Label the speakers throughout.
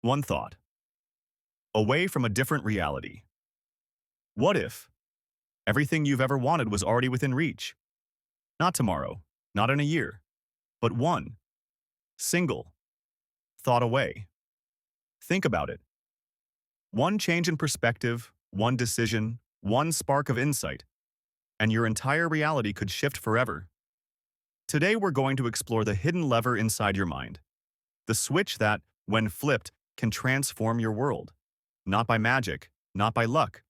Speaker 1: One thought. Away from a different reality. What if everything you've ever wanted was already within reach? Not tomorrow, not in a year, but one single thought away. Think about it. One change in perspective, one decision, one spark of insight, and your entire reality could shift forever. Today we're going to explore the hidden lever inside your mind. The switch that, when flipped, can transform your world. Not by magic, not by luck,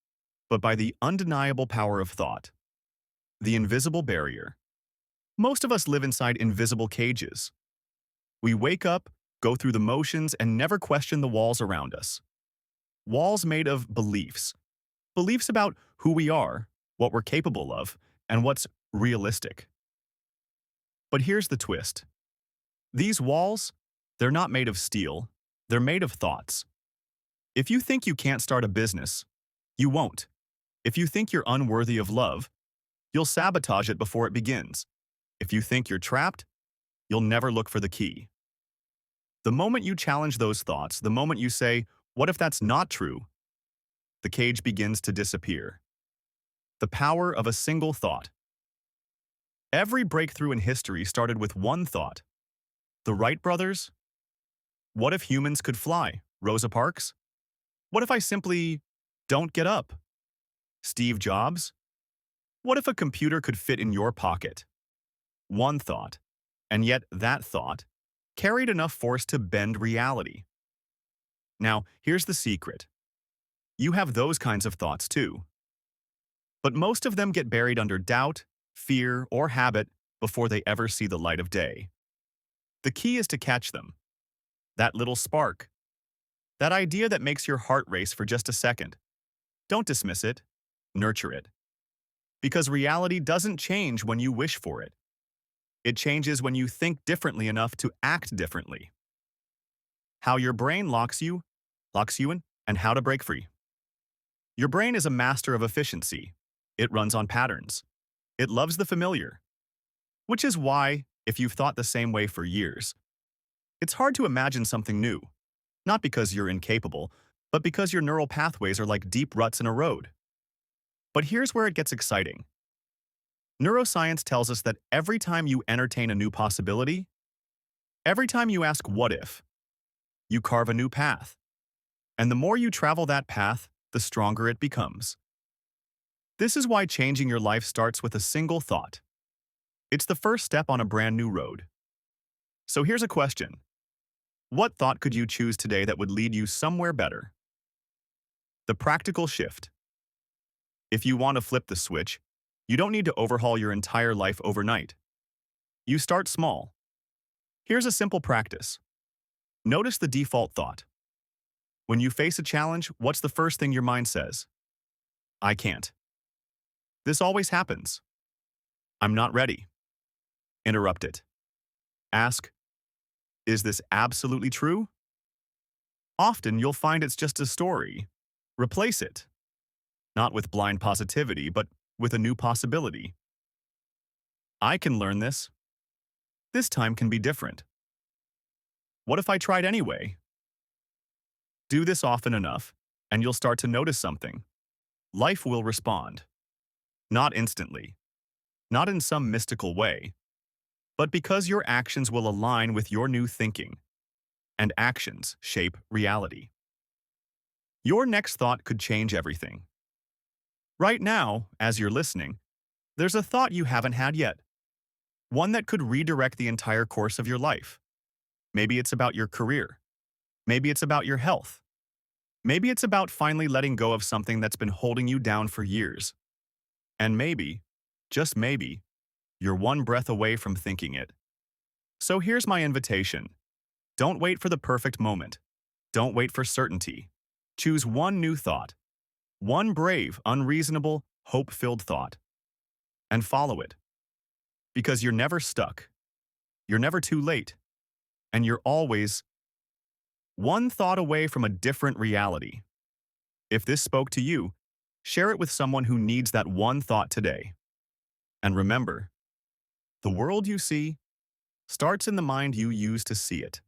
Speaker 1: but by the undeniable power of thought. The invisible barrier. Most of us live inside invisible cages. We wake up, go through the motions, and never question the walls around us. Walls made of beliefs. Beliefs about who we are, what we're capable of, and what's realistic. But here's the twist. These walls, they're not made of steel, they're made of thoughts. If you think you can't start a business, you won't. If you think you're unworthy of love, you'll sabotage it before it begins. If you think you're trapped, you'll never look for the key. The moment you challenge those thoughts, the moment you say, "What if that's not true?" the cage begins to disappear. The power of a single thought. Every breakthrough in history started with one thought. The Wright brothers? What if humans could fly? Rosa Parks? What if I simply don't get up? Steve Jobs? What if a computer could fit in your pocket? One thought, and yet that thought carried enough force to bend reality. Now, here's the secret. You have those kinds of thoughts too. But most of them get buried under doubt, fear, or habit before they ever see the light of day. The key is to catch them. That little spark. That idea that makes your heart race for just a second. Don't dismiss it. Nurture it. Because reality doesn't change when you wish for it. It changes when you think differently enough to act differently. How your brain locks you in, and how to break free. Your brain is a master of efficiency. It runs on patterns. It loves the familiar. Which is why, if you've thought the same way for years, it's hard to imagine something new. Not because you're incapable, but because your neural pathways are like deep ruts in a road. But here's where it gets exciting. Neuroscience tells us that every time you entertain a new possibility, every time you ask what if, you carve a new path. And the more you travel that path, the stronger it becomes. This is why changing your life starts with a single thought. It's the first step on a brand new road. So here's a question. What thought could you choose today that would lead you somewhere better? The practical shift. If you want to flip the switch, you don't need to overhaul your entire life overnight. You start small. Here's a simple practice. Notice the default thought. When you face a challenge, what's the first thing your mind says? I can't. This always happens. I'm not ready. Interrupt it. Ask, is this absolutely true? Often you'll find it's just a story. Replace it. Not with blind positivity, but with a new possibility. I can learn this. This time can be different. What if I tried anyway? Do this often enough, and you'll start to notice something. Life will respond. Not instantly. Not in some mystical way. But because your actions will align with your new thinking. And actions shape reality. Your next thought could change everything. Right now, as you're listening, there's a thought you haven't had yet. One that could redirect the entire course of your life. Maybe it's about your career. Maybe it's about your health. Maybe it's about finally letting go of something that's been holding you down for years. And maybe, just maybe, you're one breath away from thinking it. So here's my invitation. Don't wait for the perfect moment. Don't wait for certainty. Choose one new thought. One brave, unreasonable, hope-filled thought. And follow it. Because you're never stuck. You're never too late. And you're always one thought away from a different reality. If this spoke to you, share it with someone who needs that one thought today. And remember, the world you see starts in the mind you use to see it.